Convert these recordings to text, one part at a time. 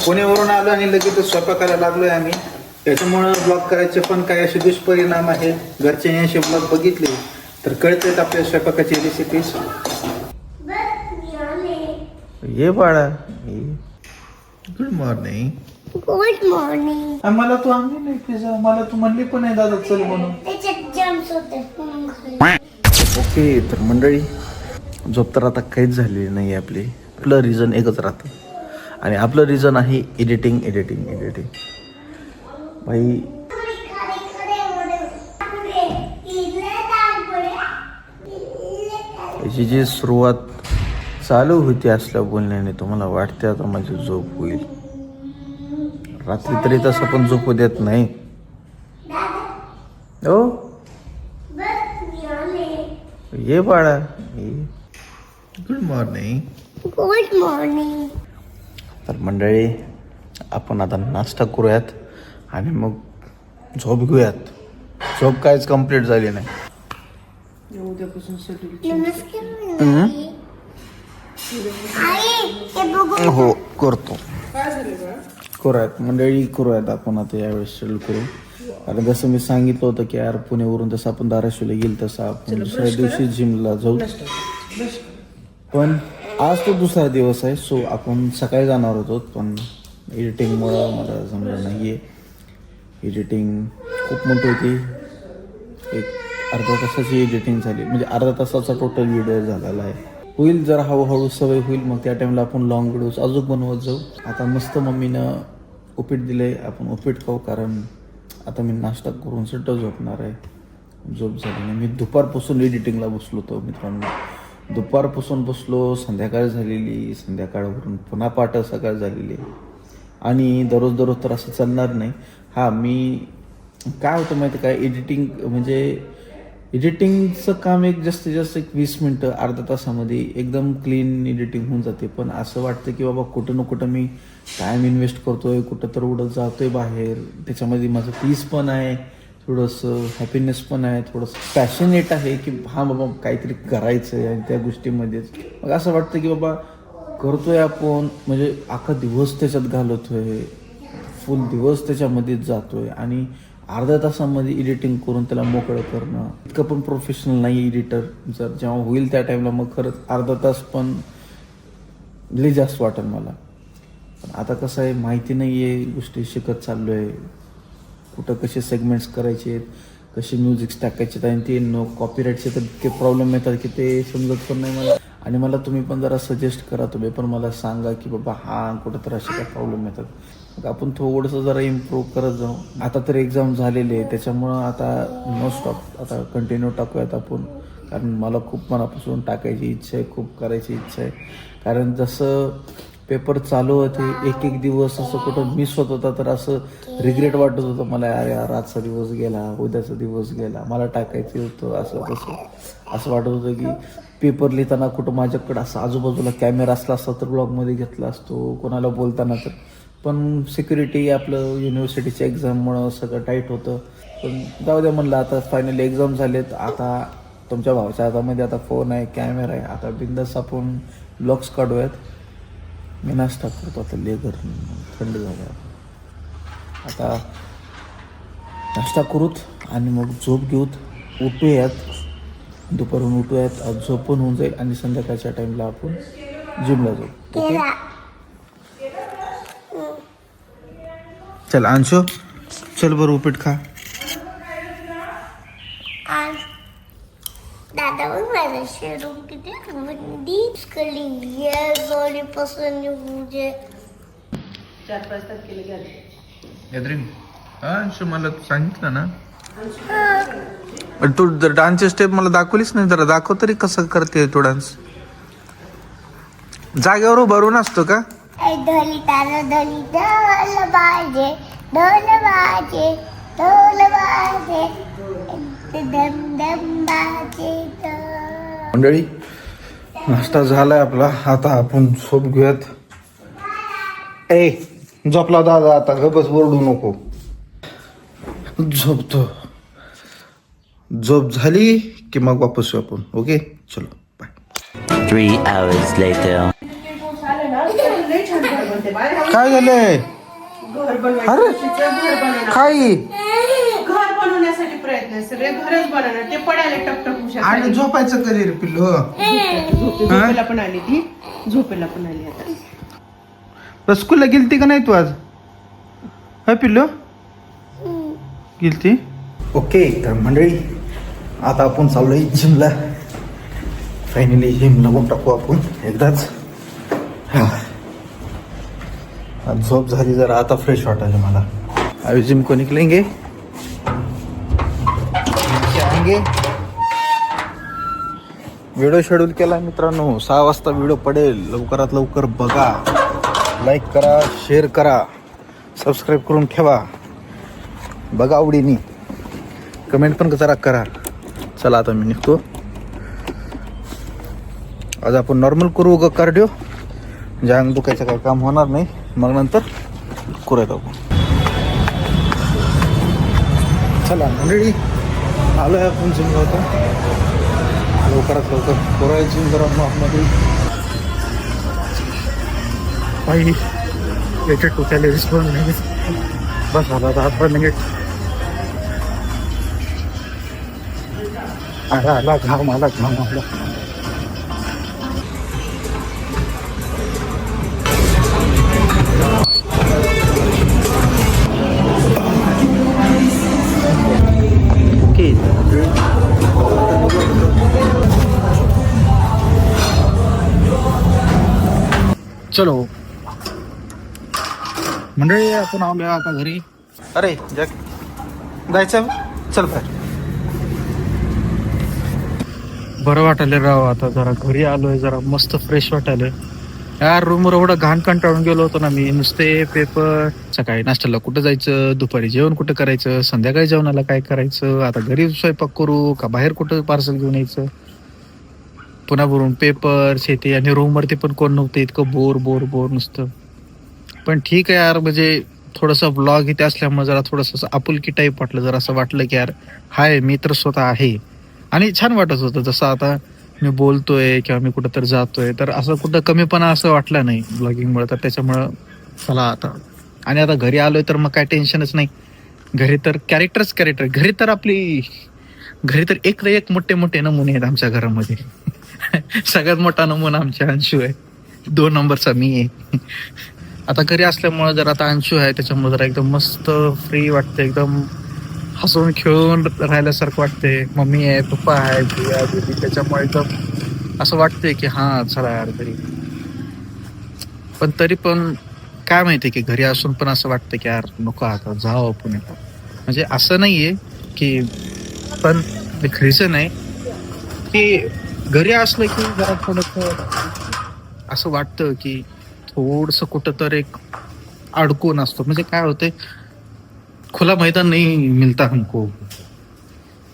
पुण्यावरून आलो आणि लगेच स्वयंपाकाला लागलोय आम्ही. त्याच्यामुळं ब्लॉग करायचे पण काही असे दुष्परिणाम आहेत. घरच्यांनी असे ब्लॉग बघितले तर कळतात आपल्या स्वयंपाकाची रेसिपीज. ये बाळा, गुड मॉर्निंग. Good morning. मला तू आणली नाही पिझ्झा. मला तू म्हणली पण नाही दादा चल म्हणून. त्याच्यात जम्स होते. ओके तर मंडळी, झोप तर आता काहीच झालेली नाही आपली. आपलं रिझन एकच राहतं आणि आपलं रिझन आहे एडिटिंग एडिटिंग एडिटिंग. भाई याची जी सुरुवात चालू होती असल्या बोलण्याने तुम्हाला वाटते आता माझी झोप होईल. रात्री तरी तसं पण झोपू देत नाही हो. ये बाळा, गुड मॉर्निंग. Good morning. तर मंडळी, आपण आता नाश्ता करूयात आणि मग झोप घेऊयात. झोप काहीच कंप्लीट झाली नाही. हो करतो. करूयात मंडळी, करूयात आपण आता यावेळेस शेड्यूल करू. कारण जसं मी सांगितलं होतं की यार पुण्यावरून जसं आपण धाराशिवला गेल तसं आपण दुसऱ्या दिवशी जिमला जाऊ. पण आज तो दुसरा दिवस आहे. सो आपण सकाळी जाणार होतो पण एडिटिंगमुळं मला जमलं नाही आहे. एडिटिंग खूप मोठी होती. एक अर्धा तासाची एडिटिंग झाली, म्हणजे अर्धा तासाचा टोटल व्हिडिओ झालेला आहे. होईल जर हळूहळू सवय होईल, मग त्या टाईमला आपण लॉंग व्हिडिओज अजून बनवत जाऊ. आता मस्त मम्मीनं उपीट दिले, आपण उपीट खाऊ. कारण आता मी नाश्ता करून सुद्धा झोपणार आहे. झोप झाली नाही. मी दुपारपासून एडिटिंगला बसलो होतो मित्रांनो. दुपारपासून बसलो, संध्याकाळ झालेली, संध्याकाळवरून पुन्हा पाठ सकाळ झालेली. आणि दररोज तर असं चालणार नाही. हां, मी काय होतं माहिती काय, एडिटिंग म्हणजे एडिटिंगचं काम एक जास्तीत जास्त 20 मिनटं अर्ध्या तासामध्ये एकदम क्लीन एडिटिंग होऊन जाते. पण असं वाटतं की बाबा कुठं ना कुठं मी टाईम इन्व्हेस्ट करतोय, कुठं तर उडत जातोय बाहेर. त्याच्यामध्ये माझं पीस पण आहे, थोडंसं हॅपीनेस पण आहे, थोडंसं पॅशनेट आहे की हां बाबा काहीतरी करायचं आहे. आणि त्या गोष्टीमध्येच मग असं वाटतं की बाबा करतोय आपण, म्हणजे अख्खा दिवस त्याच्यात घालवतोय, फुल दिवस त्याच्यामध्येच जातोय आणि अर्ध्या तासामध्ये एडिटिंग करून त्याला मोकळं करणं इतकं पण प्रोफेशनल नाही एडिटर. जर जेव्हा होईल त्या टाईमला मग खरंच अर्धा तास पण लई जास्त वाटेल मला. पण आता कसं आहे माहिती नाही आहे, गोष्टी शिकत चाललो आहे. कुठं कसे सेगमेंट्स करायचे आहेत, कसे म्युझिक्स टाकायचे आहेत. आणि ते नो कॉपीराईटचे तर इतके प्रॉब्लेम येतात की ते समजत पण नाही मला. आणि मला तुम्ही पण जरा सजेस्ट करा, तुम्ही पण मला सांगा की बाबा हां कुठं तर असे काय प्रॉब्लेम येतात. मग आपण थोडंसं जरा इम्प्रूव्ह करत जाऊ. आता तर एक्झाम झालेले आहे, त्याच्यामुळं आता नो स्टॉप आता कंटिन्यू टाकूयात आपण. कारण मला खूप मनापासून टाकायची इच्छा आहे, खूप करायची इच्छा आहे. कारण जसं पेपर चालू होते, एक दिवस असं कुठं मिस होत होता तर असं रिग्रेट वाटत होतं मला. अरे यार आजचा दिवस गेला, उद्याचा दिवस गेला, मला टाकायचं होतं असं तसं. असं वाटत होतं की पेपर लिहिताना कुठं माझ्याकडं असं आजूबाजूला कॅमेरा असला असता तर ब्लॉगमध्ये घेतला असतो, कोणाला बोलताना तर. पण सिक्युरिटी आपलं युनिव्हर्सिटीच्या एक्झाममुळं सगळं टाईट होतं. पण जाऊ द्या म्हणलं, आता फायनली एक्झाम झालेत. आता तुमच्या भावाच्या हातामध्ये आता फोन आहे, कॅमेरा आहे. आता बिंदास आपण ब्लॉग्स काढूयात. मी नाश्ता करतो आता, लेगर थंड झाला. आता नाश्ता करूत आणि मग झोप घेऊत, उठूयात. दुपारून उठूयात, आज झोप पण होऊन जाईल आणि संध्याकाळच्या टाईमला आपण जिमला जाऊ. ओके चल अंशू, चल बरं उपीट खा. दादा बघ माझा शेरूम किती डीप स्कली है. सॉरी पसंद मुझे 4-5 तारखेला गेले. गॅदरिंग अंशू, मला सांगितलं ना. तू डान्सची स्टेप मला दाखवलीच नाही. जरा दाखव तरी कसं करते तू डान्स. जागेवर उभारून असतो का? धली तारा धली ढोल बाजे, ढोल बाजे, ढोल बाजे, दम दम बाजे. मंडळी, नाश्ता झालाय आपला. आता आपण झोप घेऊयात. ए झोपला दादा, आता गबस ओरडू नको. झोपतो. झोप झाली की मग वापस येऊ आपण. ओके चलो बाय. 3 hours later. लय छान घर बनते बाहेर. काय झालंय घर बनवायचं अरे. घर बनवणार. काय घर बनवण्यासाठी प्रयत्न आहे. सगळे घरच बनवणार. ते पडायला टपटप आणि झोपायचं कधी पिल्लू झोपेला पण आली ती. झोपेला पण आली आता. बस स्कूलला गेलती का नाही तू आज हा पिल्लू गेलती. ओके तर मंडळी आता आपण चाललोय जिमला. फायनली जिम लागून टाकू आपण एकदाच. हा आज झोप झाली जरा आता फ्रेश वाटायला मला. अभी जिम को निकलेंगे व्हिडिओ शेड्यूल केला मित्रांनो. 6 वाजता व्हिडिओ पडेल. लवकरात लवकर बघा. लाईक करा, शेअर करा, सबस्क्राईब करून ठेवा. बघा आवडीने. कमेंट पण जरा करा. चला आता मी निघतो. आज आपण नॉर्मल करू ग कार्डिओ. म्हणजे अंग दुखायचं काही काम होणार नाही. मग नंतर करूयात आपण. चला मंडळी आलोय आपण जिम होतो. लवकरात लवकर करूया जिम जरा मध्ये. काही याच्या टोक्याला रिस्पॉन्स नाही. बस झाला आता 8 मिनिट. आला घाम आला. ओके चलो मंडळी आपण आलो आता घरी. अरे जग जायचं चल बाहेर. बरं वाटायला राव. आता जरा घरी आलोय. जरा मस्त फ्रेश वाटायलंय यार. रूमवर एवढं घाण कंटाळून गेलो होतो ना मी. नुसते पेपर. सकाळी नाश्त्याला कुठं जायचं, दुपारी जेवण कुठं करायचं, संध्याकाळी जेवणाला काय करायचं, आता घरी स्वयंपाक करू का बाहेर कुठं पार्सल घेऊन यायचं, पुन्हा भरून पेपर शेती. आणि रूमवरती पण कोण नव्हतं. इतकं बोर बोर बोर नुसतं. पण ठीक आहे यार. म्हणजे थोडंसं ब्लॉग इथे असल्यामुळे जरा थोडंसं आपुलकी टाईप वाटलं. जरा असं वाटलं की यार हाय मी तर स्वतः आहे. आणि छान वाटत होतं. जसं आता मी बोलतोय किंवा मी कुठं तर जातोय तर असं कुठं कमीपणा असं वाटलं नाही ब्लॉगिंगमुळे. तर त्याच्यामुळं चला आता. आणि आता घरी आलोय तर मग काय टेन्शनच नाही. घरी तर कॅरेक्टर. घरी तर एक मोठे मोठे नमुने आहेत आमच्या घरामध्ये. सगळ्यात मोठा नमुना आमच्या अंशू आहे. 2 नंबरचा मी आहे. आता घरी असल्यामुळे जर आता अंशू आहे त्याच्यामुळे जरा एकदम मस्त फ्री वाटतं. एकदम हसून खेळून राहिल्यासारखं वाटते. मम्मी आहे, पप्पा आहे, दीदी. त्याच्यामुळे एकदम असं वाटतंय की हा चला यार घरी. पण तरी पण काय माहितीये की घरी असून पण असं वाटतं की यार नको आता जावं पुण्यात. म्हणजे असं नाहीये की पण रिझन आहे की घरी असलं की जरा थोडंसं असं वाटतं की थोडंसं कुठं तर एक अडकून असतो. म्हणजे काय होते खुला मैदान नहीं मिलता हमको.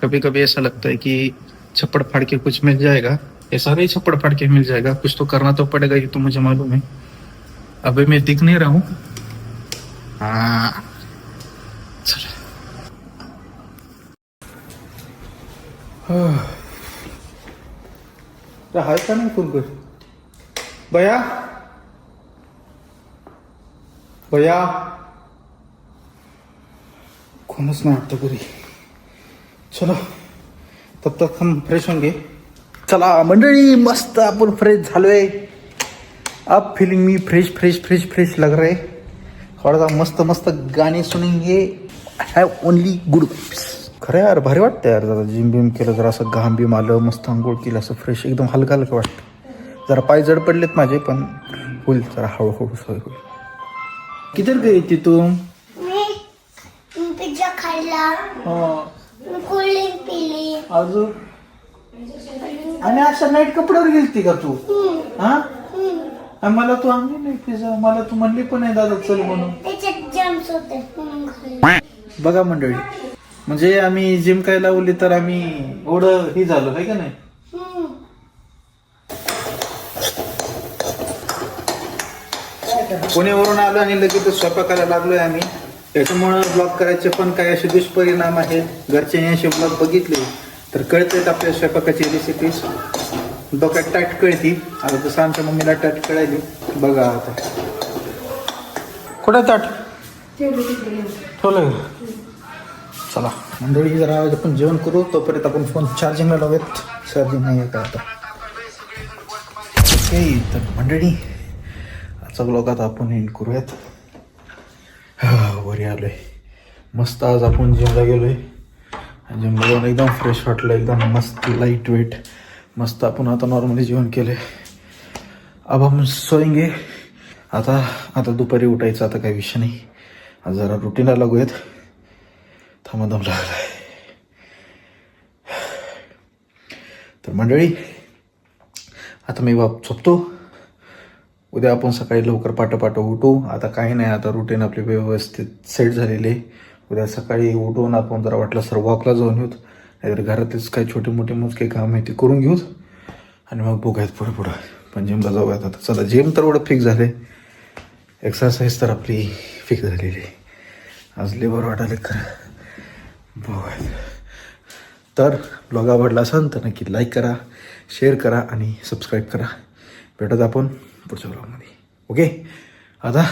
कभी कभी ऐसा लगता है कि छप्पड़ फाड़ के कुछ मिल जाएगा. ऐसा नहीं छप्पड़ फाड़ के मिल जाएगा. कुछ तो करना तो पड़ेगा. ये तो मुझे मालूम है. अभी मैं दिख नहीं रहा हूँ. हाँ चलो. हाय का नाही फोन कर. भैया कोणच नाही वाटतं घरी. चलो तब तक हम फ्रेश होंगे. चला मंडळी मस्त आपण फ्रेश झालोय. अब फीलिंग मी फ्रेश लग रहा है. थोड़ा सा मस्त मस्त गाणे सुनेंगे. Have only good vibes. खरं यार भारी वाटतं यार. जरा जिम बिम केलं जरा असं घाम बिम आलं मस्त आंघोळ केलं असं फ्रेश एकदम हलका हलका वाटतं. जरा पाय जड पडलेत माझे पण होईल जरा हळूहळू सवय होईल. किधर गई थी तुम? मी पिझ्झा खाल्ला. मी कोल्ड पिली. अजून आणि अशा नाईट कपड्यावर गेलती का तू? हा मला तू आणली नाही पिझ्झा. मला तू म्हणली पण नाही दादा चल म्हणून. त्याच्यात जम्स होते. बघा मंडळी म्हणजे आम्ही जिम काय लावली तर आम्ही एवढं ही झालो आहे का नाही. पुण्यावरून आलो आणि लगेच स्वयंपाकाला लागलोय आम्ही. त्याच्यामुळं ब्लॉग करायचे पण काही असे दुष्परिणाम आहेत. घरच्यांनी असे ब्लॉग बघितले तर कळतात आपल्या स्वयंपाकाची रेसिपीज. डोक्यात टाट कळती. आता तसं आमच्या मम्मीला टाट कळायली. बघा आता कुठे ताट ठेवलं. चला मंडळी जरा आपण जेवण करू, तोपर्यंत आपण फोन चार्जिंगला लावूयात. चार्जिंग नाही आहे का आता. ओके तर मंडळी आजचा ब्लॉग आता आपण एंड करूयात. वरी आलोय मस्त. आज आपण जिमला गेलोय. जिमला जाऊन एकदम फ्रेश वाटलं, एकदम मस्त लाईट वेट मस्त. आपण आता नॉर्मली जेवण केलं. अब हम सोएंगे. आता दुपारी उठायचं. आता काही विषय नाही. आज जरा रुटीनला लागूयात. थांबादम लागलाय. तर मंडळी आता मी झोपतो. उद्या आपण सकाळी लवकर पाटं उठू. आता काही नाही, आता रुटीन आपली व्यवस्थित सेट झालेली आहे. उद्या सकाळी उठून आपण जरा वाटलं सर वॉकला जाऊन येऊत, नाहीतर घरातच काही छोटे मोठे मोजके काम आहे ते करून घेऊत आणि मग बघायत पुढं. पण जिमला जाऊयात आता. चला जिम तर एवढं फिक्स झाले, एक्सरसाइज तर आपली फिक्स झालेली आहे. आज लेबर वाटायला खरं बघायत. तर ब्लॉग आवडला असेल तर नक्की लाईक करा, शेअर करा आणि सबस्क्राईब करा. भेटत आपण पुढच्या ब्लॉगमध्ये. ओके आता